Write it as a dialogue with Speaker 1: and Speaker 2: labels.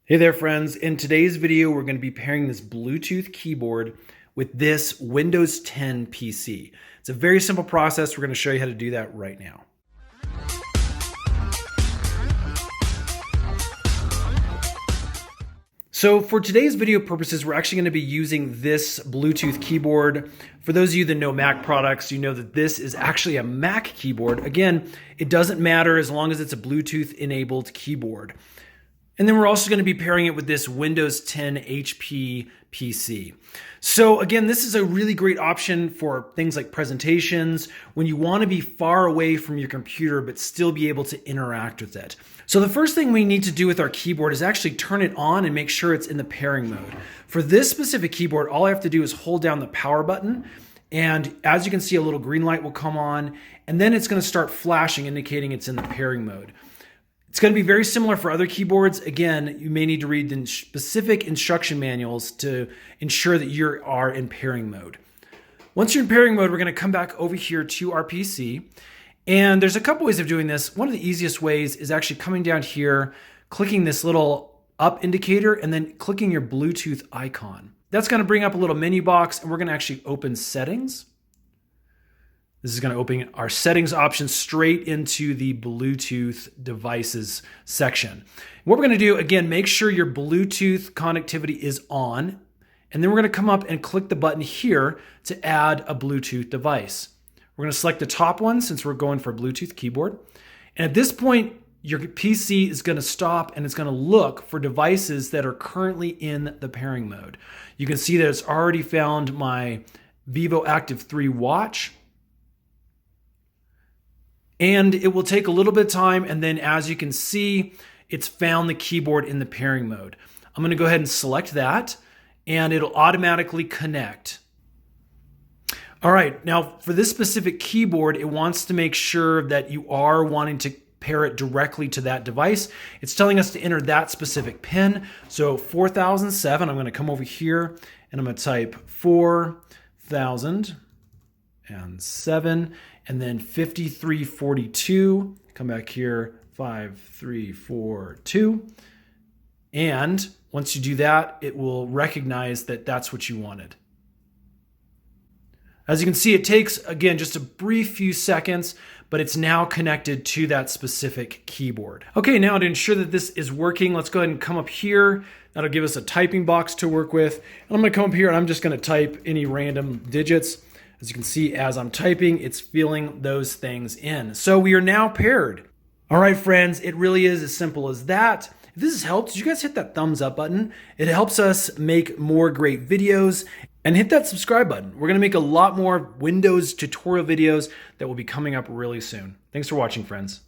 Speaker 1: Hey there friends, in today's video we're going to be pairing this Bluetooth keyboard with this Windows 10 PC. It's a very simple process. We're going to show you how to do that right now. So for today's video purposes, we're actually going to be using this Bluetooth keyboard. For those of you that know Mac products, you know that this is actually a Mac keyboard. Again, it doesn't matter as long as it's a Bluetooth enabled keyboard. And then we're also going to be pairing it with this Windows 10 HP PC. So again, this is a really great option for things like presentations, when you want to be far away from your computer but still be able to interact with it. So the first thing we need to do with our keyboard is actually turn it on and make sure it's in the pairing mode. For this specific keyboard, all I have to do is hold down the power button, and as you can see, a little green light will come on, and then it's going to start flashing, indicating it's in the pairing mode. It's going to be very similar for other keyboards. Again, you may need to read the specific instruction manuals to ensure that you are in pairing mode. Once you're in pairing mode, we're going to come back over here to our PC. And there's a couple ways of doing this. One of the easiest ways is actually coming down here, clicking this little up indicator, and then clicking your Bluetooth icon. That's going to bring up a little menu box, and we're going to actually open settings. This is going to open our settings option straight into the Bluetooth devices section. What we're going to do, again, make sure your Bluetooth connectivity is on, and then we're going to come up and click the button here to add a Bluetooth device. We're going to select the top one since we're going for a Bluetooth keyboard. And at this point, your PC is going to stop and it's going to look for devices that are currently in the pairing mode. You can see that it's already found my Vivo Active 3 watch. And it will take a little bit of time, and then as you can see, it's found the keyboard in the pairing mode. I'm going to go ahead and select that, and it'll automatically connect. All right, now for this specific keyboard, it wants to make sure that you are wanting to pair it directly to that device. It's telling us to enter that specific pin. So 4007, I'm going to come over here, and I'm going to type 4007. And then 5342, come back here, 5342. And once you do that, it will recognize that that's what you wanted. As you can see, it takes, again, just a brief few seconds, but it's now connected to that specific keyboard. Okay, now to ensure that this is working, let's go ahead and come up here. That'll give us a typing box to work with. And I'm gonna come up here and I'm just gonna type any random digits. As you can see, as I'm typing, it's filling those things in. So we are now paired. All right, friends, it really is as simple as that. If this has helped, you guys hit that thumbs up button. It helps us make more great videos, and hit that subscribe button. We're gonna make a lot more Windows tutorial videos that will be coming up really soon. Thanks for watching, friends.